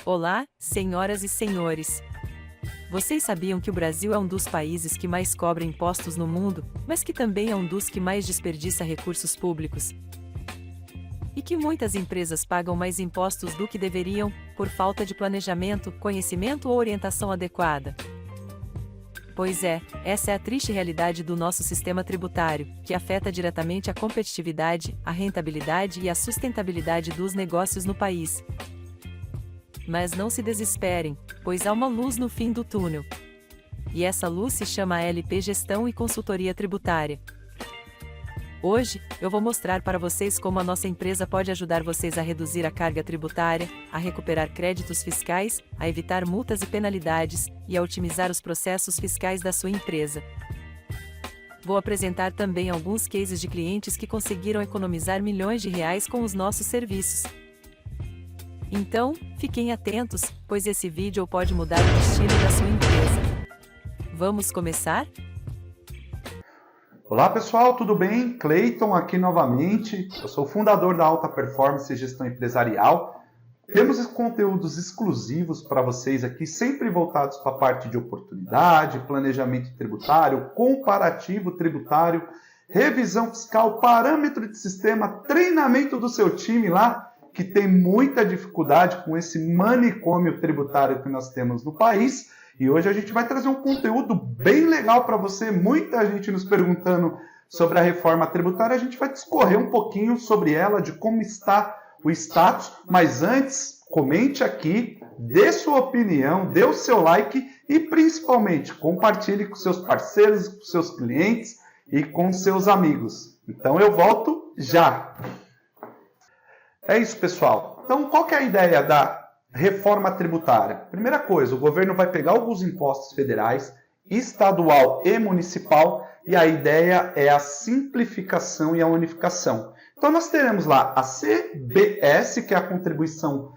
Olá, senhoras e senhores. Vocês sabiam que o Brasil é um dos países que mais cobra impostos no mundo, mas que também é um dos que mais desperdiça recursos públicos? E que muitas empresas pagam mais impostos do que deveriam, por falta de planejamento, conhecimento ou orientação adequada? Pois é, essa é a triste realidade do nosso sistema tributário, que afeta diretamente a competitividade, a rentabilidade e a sustentabilidade dos negócios no país. Mas não se desesperem, pois há uma luz no fim do túnel. E essa luz se chama LP Gestão e Consultoria Tributária. Hoje, eu vou mostrar para vocês como a nossa empresa pode ajudar vocês a reduzir a carga tributária, a recuperar créditos fiscais, a evitar multas e penalidades, e a otimizar os processos fiscais da sua empresa. Vou apresentar também alguns cases de clientes que conseguiram economizar milhões de reais com os nossos serviços. Então, fiquem atentos, pois esse vídeo pode mudar o destino da sua empresa. Vamos começar? Olá pessoal, tudo bem? Cleiton aqui novamente. Eu sou o fundador da Alta Performance e Gestão Empresarial. Temos conteúdos exclusivos para vocês aqui, sempre voltados para a parte de oportunidade, planejamento tributário, comparativo tributário, revisão fiscal, parâmetro de sistema, treinamento do seu time lá, que tem muita dificuldade com esse manicômio tributário que nós temos no país. E hoje a gente vai trazer um conteúdo bem legal para você. Muita gente nos perguntando sobre a reforma tributária. A gente vai discorrer um pouquinho sobre ela, de como está o status. Mas antes, comente aqui, dê sua opinião, dê o seu like e principalmente compartilhe com seus parceiros, com seus clientes e com seus amigos. Então eu volto já! É isso, pessoal. Então, qual que é a ideia da reforma tributária? Primeira coisa, o governo vai pegar alguns impostos federais, estadual e municipal, e a ideia é a simplificação e a unificação. Então, nós teremos lá a CBS, que é a contribuição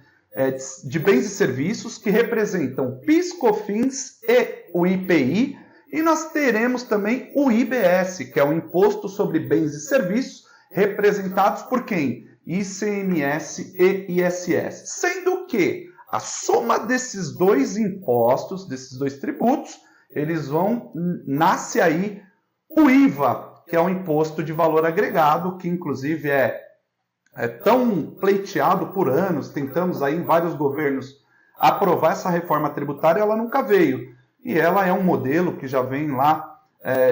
de bens e serviços, que representam PIS, COFINS e o IPI, e nós teremos também o IBS, que é o Imposto sobre Bens e Serviços, representados por quem? ICMS e ISS, sendo que a soma desses dois impostos, desses dois tributos, nasce aí o IVA, que é o Imposto de Valor Agregado, que inclusive é tão pleiteado por anos, tentamos aí em vários governos aprovar essa reforma tributária, ela nunca veio, e ela é um modelo que já vem lá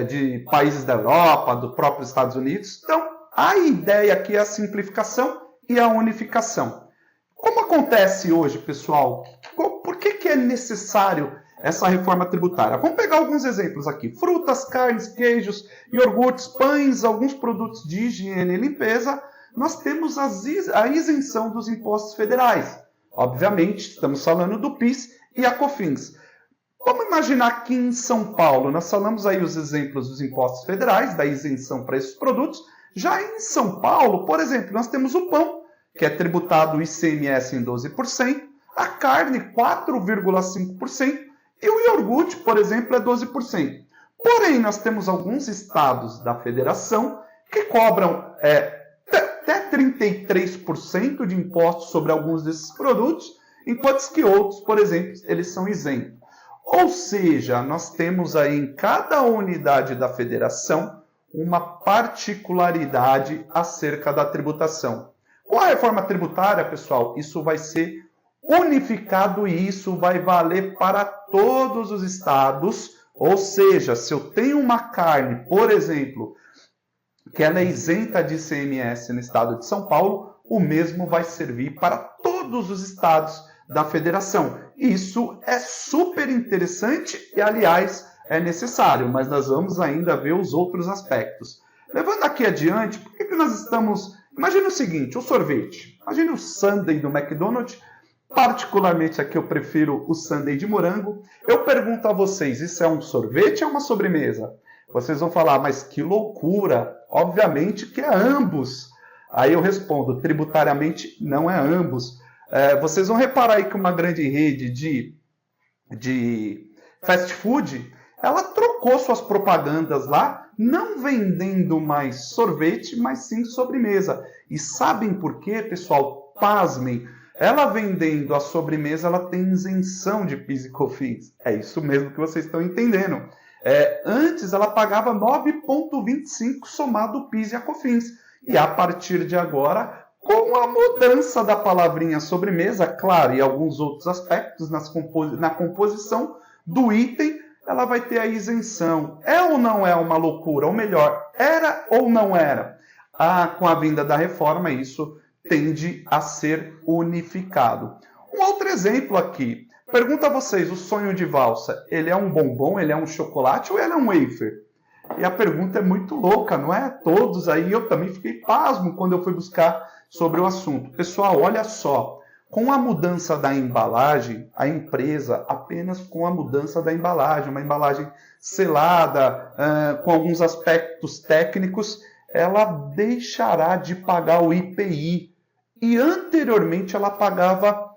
de países da Europa, do próprio Estados Unidos. Então, a ideia aqui é a simplificação e a unificação. Como acontece hoje, pessoal? Por que é necessário essa reforma tributária? Vamos pegar alguns exemplos aqui. Frutas, carnes, queijos, iogurtes, pães, alguns produtos de higiene e limpeza. Nós temos a isenção dos impostos federais. Obviamente, estamos falando do PIS e a COFINS. Vamos imaginar que em São Paulo, nós falamos aí os exemplos dos impostos federais, da isenção para esses produtos. Já em São Paulo, por exemplo, nós temos o pão, que é tributado o ICMS em 12%, a carne 4,5% e o iogurte, por exemplo, é 12%. Porém, nós temos alguns estados da federação que cobram até 33% de impostos sobre alguns desses produtos, enquanto que outros, por exemplo, eles são isentos. Ou seja, nós temos aí em cada unidade da federação uma particularidade acerca da tributação. Com a reforma tributária, pessoal, isso vai ser unificado e isso vai valer para todos os estados. Ou seja, se eu tenho uma carne, por exemplo, que ela é isenta de ICMS no estado de São Paulo, o mesmo vai servir para todos os estados da federação. Isso é super interessante e, aliás, é necessário, mas nós vamos ainda ver os outros aspectos. Levando aqui adiante, por que nós estamos... Imagina o seguinte, o sorvete. Imagina o sundae do McDonald's. Particularmente aqui eu prefiro o sundae de morango. Eu pergunto a vocês, isso é um sorvete ou uma sobremesa? Vocês vão falar, mas que loucura! Obviamente que é ambos. Aí eu respondo, tributariamente não é ambos. Vocês vão reparar aí que uma grande rede de fast food, ela trocou suas propagandas lá, não vendendo mais sorvete, mas sim sobremesa. E sabem por quê, pessoal? Pasmem. ela vendendo a sobremesa, ela tem isenção de PIS e COFINS. É isso mesmo que vocês estão entendendo. Antes ela pagava 9,25 somado o PIS e a COFINS. E a partir de agora, com a mudança da palavrinha sobremesa, claro, e alguns outros aspectos na composição do item, ela vai ter a isenção. É ou não é uma loucura? Ou melhor, era ou não era? Com a vinda da reforma, isso tende a ser unificado. Um outro exemplo aqui. Pergunto a vocês, o sonho de valsa, ele é um bombom, ele é um chocolate ou ele é um wafer? E a pergunta é muito louca, não é? Todos aí, eu também fiquei pasmo quando eu fui buscar sobre o assunto. Pessoal, olha só, com a mudança da embalagem, a empresa, apenas com a mudança da embalagem, uma embalagem selada, com alguns aspectos técnicos, ela deixará de pagar o IPI. E anteriormente ela pagava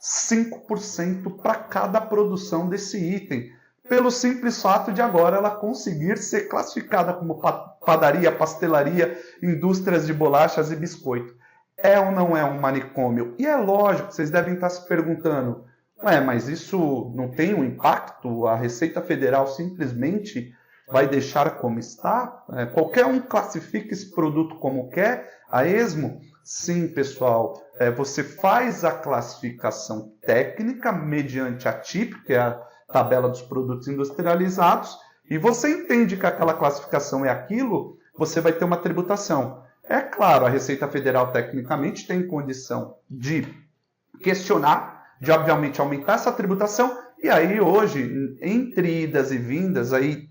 5% para cada produção desse item, pelo simples fato de agora ela conseguir ser classificada como padaria, pastelaria, indústrias de bolachas e biscoito. É ou não é um manicômio? E é lógico, vocês devem estar se perguntando, mas isso não tem um impacto? A Receita Federal simplesmente vai deixar como está? Qualquer um classifica esse produto como quer, a esmo? Sim, pessoal, você faz a classificação técnica mediante a TIP, que é a tabela dos produtos industrializados, e você entende que aquela classificação é aquilo, você vai ter uma tributação. É claro, a Receita Federal tecnicamente tem condição de questionar, de obviamente aumentar essa tributação, e aí hoje, entre idas e vindas, aí,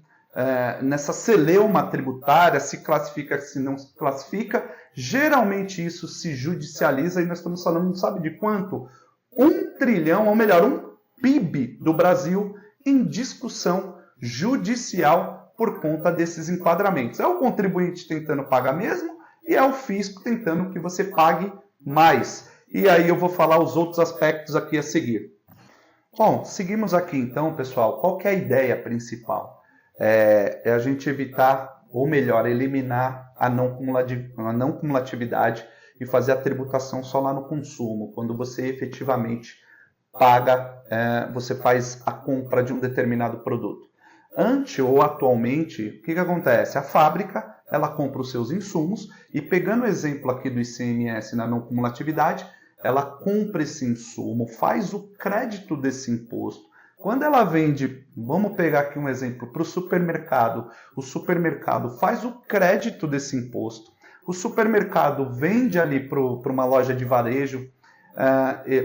nessa celeuma tributária, se classifica, se não se classifica, geralmente isso se judicializa, e nós estamos falando, não sabe de quanto? 1 trilhão, ou melhor, um PIB do Brasil em discussão judicial por conta desses enquadramentos. É o contribuinte tentando pagar mesmo e é o fisco tentando que você pague mais. E aí eu vou falar os outros aspectos aqui a seguir. Bom, seguimos aqui então, pessoal. Qual que é a ideia principal? É a gente evitar, ou melhor, eliminar a não cumulatividade e fazer a tributação só lá no consumo, quando você efetivamente paga, você faz a compra de um determinado produto. Ou atualmente, o que acontece? A fábrica, ela compra os seus insumos e, pegando o exemplo aqui do ICMS na não cumulatividade, ela compra esse insumo, faz o crédito desse imposto. Quando ela vende, vamos pegar aqui um exemplo, para o supermercado faz o crédito desse imposto. O supermercado vende ali para uma loja de varejo,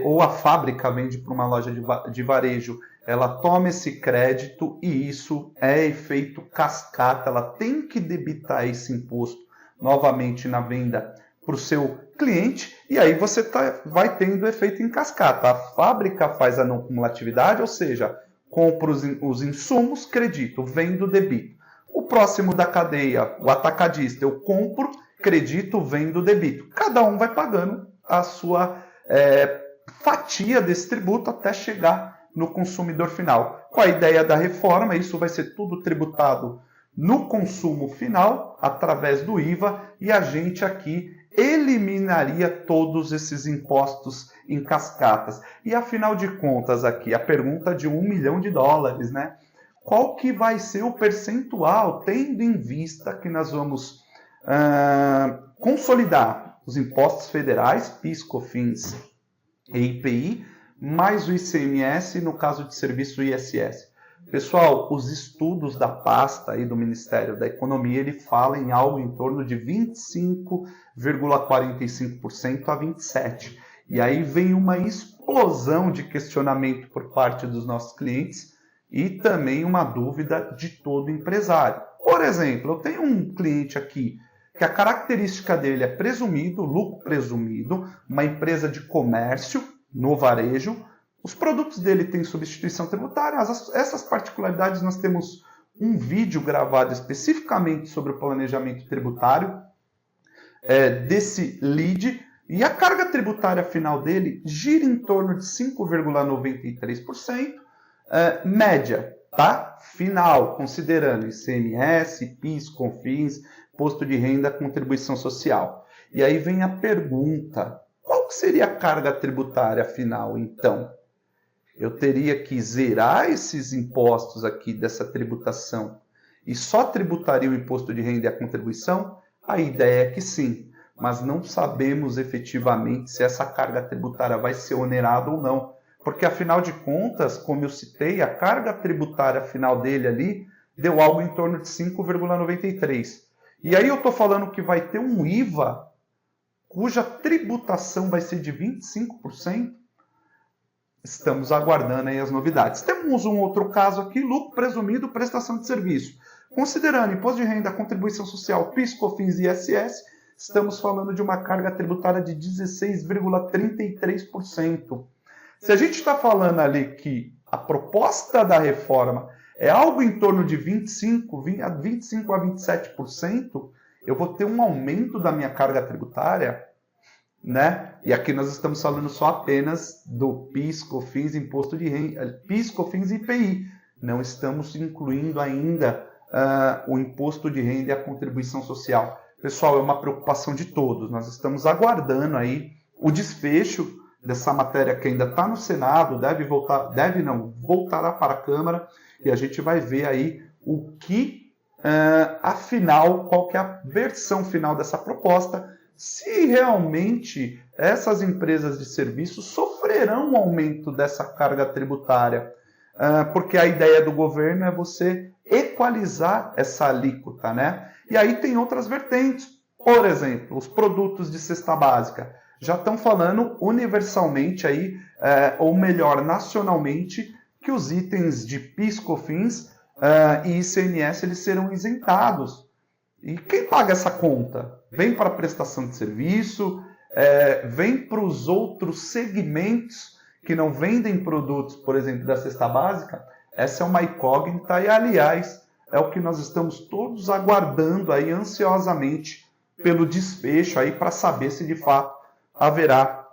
ou a fábrica vende para uma loja de varejo, ela toma esse crédito e isso é efeito cascata, ela tem que debitar esse imposto novamente na venda para o seu cliente, e aí você vai tendo efeito em cascata. A fábrica faz a não cumulatividade, ou seja, compra os insumos, credito, vendo, debito. O próximo da cadeia, o atacadista, eu compro, credito, vendo, debito. Cada um vai pagando a sua fatia desse tributo até chegar no consumidor final. Com a ideia da reforma, isso vai ser tudo tributado no consumo final, através do IVA, e a gente aqui eliminaria todos esses impostos em cascatas. E afinal de contas aqui, a pergunta de $1 milhão, né? Qual que vai ser o percentual, tendo em vista que nós vamos consolidar os impostos federais, PIS, COFINS e IPI, mais o ICMS, no caso de serviço, o ISS. Pessoal, os estudos da pasta aí do Ministério da Economia, ele fala em algo em torno de 25,45% a 27%. E aí vem uma explosão de questionamento por parte dos nossos clientes e também uma dúvida de todo empresário. Por exemplo, eu tenho um cliente aqui que a característica dele é presumido, lucro presumido, uma empresa de comércio no varejo. Os produtos dele têm substituição tributária. Essas particularidades nós temos um vídeo gravado especificamente sobre o planejamento tributário desse lead. E a carga tributária final dele gira em torno de 5,93%, média, tá? Final, considerando ICMS, PIS, COFINS, imposto de renda, contribuição social. E aí vem a pergunta: qual qual que seria a carga tributária final, então? Eu teria que zerar esses impostos aqui dessa tributação e só tributaria o imposto de renda e a contribuição? A ideia é que sim, mas não sabemos efetivamente se essa carga tributária vai ser onerada ou não. Porque, afinal de contas, como eu citei, a carga tributária final dele ali deu algo em torno de 5,93. E aí eu estou falando que vai ter um IVA cuja tributação vai ser de 25%. Estamos aguardando aí as novidades. Temos um outro caso aqui, lucro presumido, prestação de serviço. Considerando imposto de renda, contribuição social, PIS, COFINS e ISS, estamos falando de uma carga tributária de 16,33%. Se a gente está falando ali que a proposta da reforma é algo em torno de 25 a 27%, eu vou ter um aumento da minha carga tributária, né? E aqui nós estamos falando só apenas do PIS, COFINS, imposto de renda, PIS, COFINS e IPI. Não estamos incluindo ainda o imposto de renda e a contribuição social. Pessoal, é uma preocupação de todos. Nós estamos aguardando aí o desfecho dessa matéria que ainda está no Senado, voltará para a Câmara, e a gente vai ver aí o que, afinal, qual que é a versão final dessa proposta, se realmente essas empresas de serviço sofrerão um aumento dessa carga tributária, porque a ideia do governo é você equalizar essa alíquota, né? E aí tem outras vertentes, por exemplo, os produtos de cesta básica já estão falando universalmente aí, ou melhor, nacionalmente, que os itens de PIS, COFINS e ICMS eles serão isentados. E quem paga essa conta? Vem para a prestação de serviço, vem para os outros segmentos que não vendem produtos, por exemplo, da cesta básica. Essa é uma incógnita e, aliás, é o que nós estamos todos aguardando aí ansiosamente pelo desfecho aí para saber se de fato haverá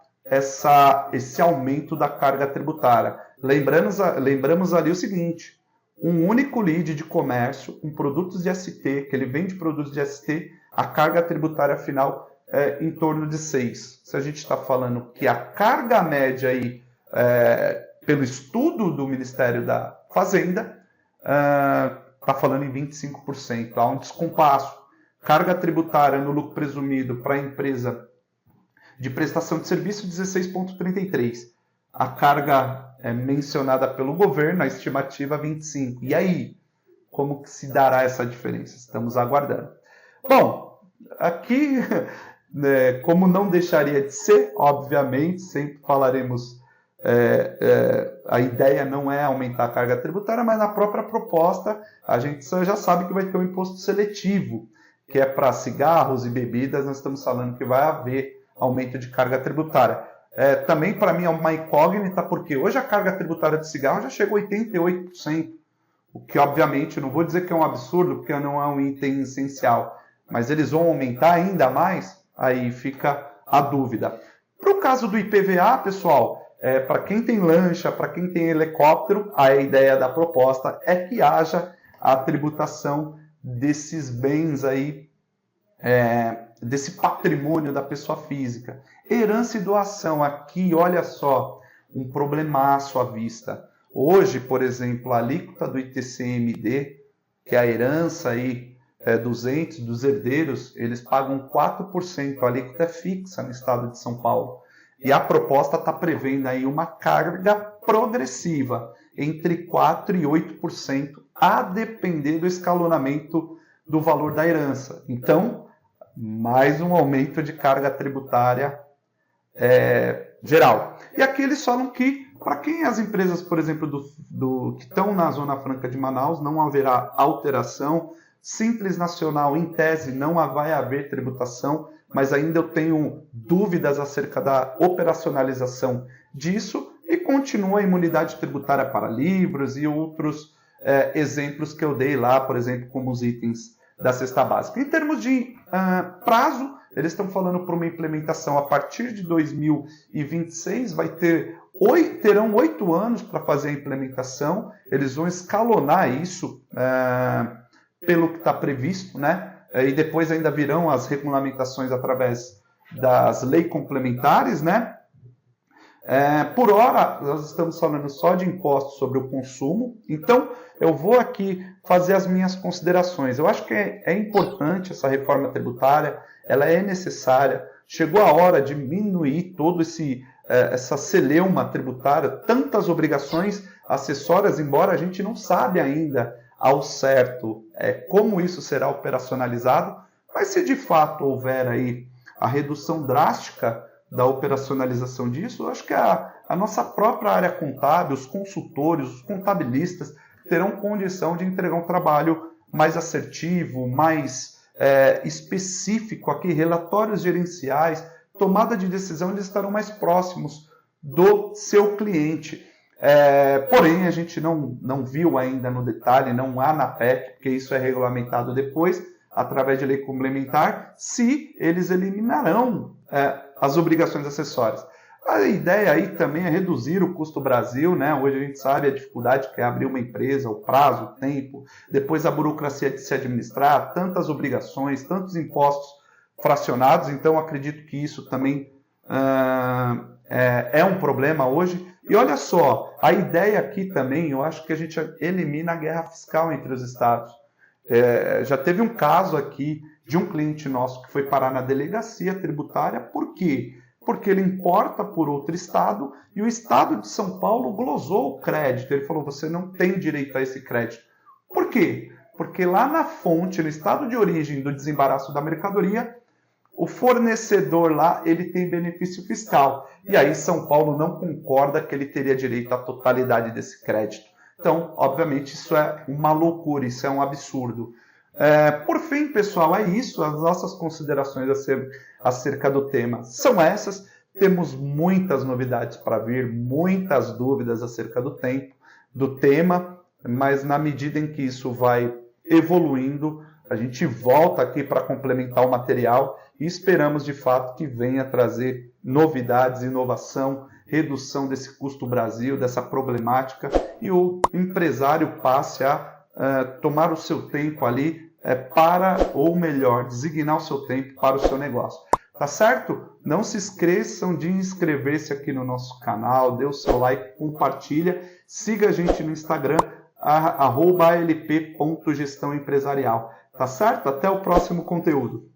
esse aumento da carga tributária. Lembramos ali o seguinte: um único lead de comércio com produtos de ST, que ele vende produtos de ST, a carga tributária final é em torno de 6. Se a gente está falando que a carga média aí, pelo estudo do Ministério da Fazenda, está falando em 25%. Há um descompasso. Carga tributária no lucro presumido para a empresa de prestação de serviço, 16,33. A carga mencionada pelo governo, a estimativa 25. E aí, como que se dará essa diferença? Estamos aguardando. Bom, aqui, como não deixaria de ser, obviamente, sempre falaremos, a ideia não é aumentar a carga tributária, mas na própria proposta a gente já sabe que vai ter um imposto seletivo, que é para cigarros e bebidas. Nós estamos falando que vai haver aumento de carga tributária. Também, para mim, é uma incógnita, porque hoje a carga tributária de cigarro já chegou a 88%, o que, obviamente, não vou dizer que é um absurdo, porque não é um item essencial, mas eles vão aumentar ainda mais? Aí fica a dúvida. Para o caso do IPVA, pessoal, para quem tem lancha, para quem tem helicóptero, a ideia da proposta é que haja a tributação desses bens aí, desse patrimônio da pessoa física. Herança e doação, aqui, olha só, um problemaço à vista. Hoje, por exemplo, a alíquota do ITCMD, que é a herança aí, dos entes, dos herdeiros, eles pagam 4%, a alíquota é fixa no estado de São Paulo. E a proposta está prevendo aí uma carga progressiva, entre 4% e 8%, a depender do escalonamento do valor da herança. Então, mais um aumento de carga tributária geral. E aqui eles falam que, para quem as empresas, por exemplo, que estão na Zona Franca de Manaus, não haverá alteração. Simples Nacional, em tese, não vai haver tributação, mas ainda eu tenho dúvidas acerca da operacionalização disso, e continua a imunidade tributária para livros e outros exemplos que eu dei lá, por exemplo, como os itens da cesta básica. Em termos de prazo, eles estão falando para uma implementação a partir de 2026, terão 8 anos para fazer a implementação, eles vão escalonar isso pelo que está previsto, né? E depois ainda virão as regulamentações através das leis complementares, né? Por hora, nós estamos falando só de impostos sobre o consumo, então eu vou aqui fazer as minhas considerações. Eu acho que é importante essa reforma tributária, ela é necessária, chegou a hora de diminuir todo essa celeuma tributária, tantas obrigações acessórias, embora a gente não sabe ainda ao certo como isso será operacionalizado, mas se de fato houver aí a redução drástica da operacionalização disso, eu acho que a nossa própria área contábil, os consultores, os contabilistas, terão condição de entregar um trabalho mais assertivo, mais específico aqui, relatórios gerenciais, tomada de decisão, eles estarão mais próximos do seu cliente. Porém, a gente não viu ainda no detalhe, não há na PEC, porque isso é regulamentado depois, através de lei complementar, se eles eliminarão as obrigações acessórias. A ideia aí também é reduzir o custo Brasil, né? Hoje a gente sabe a dificuldade que é abrir uma empresa, o prazo, o tempo, depois a burocracia de se administrar, tantas obrigações, tantos impostos fracionados, então acredito que isso também é um problema hoje. E olha só, a ideia aqui também, eu acho que a gente elimina a guerra fiscal entre os estados. Já teve um caso aqui de um cliente nosso que foi parar na delegacia tributária. Por quê? Porque ele importa por outro estado e o estado de São Paulo glosou o crédito. Ele falou, você não tem direito a esse crédito. Por quê? Porque lá na fonte, no estado de origem do desembaraço da mercadoria, o fornecedor lá ele tem benefício fiscal. E aí São Paulo não concorda que ele teria direito à totalidade desse crédito. Então, obviamente, isso é uma loucura, isso é um absurdo. Por fim, pessoal, é isso. As nossas considerações acerca do tema são essas. Temos muitas novidades para vir, muitas dúvidas acerca do tema, mas na medida em que isso vai evoluindo, a gente volta aqui para complementar o material e esperamos, de fato, que venha trazer novidades, inovação, redução desse custo Brasil, dessa problemática, e o empresário passe a tomar o seu tempo ali ou melhor, designar o seu tempo para o seu negócio. Tá certo? Não se esqueçam de inscrever-se aqui no nosso canal, dê o seu like, compartilha, siga a gente no Instagram, @alp.gestãoempresarial. Tá certo? Até o próximo conteúdo.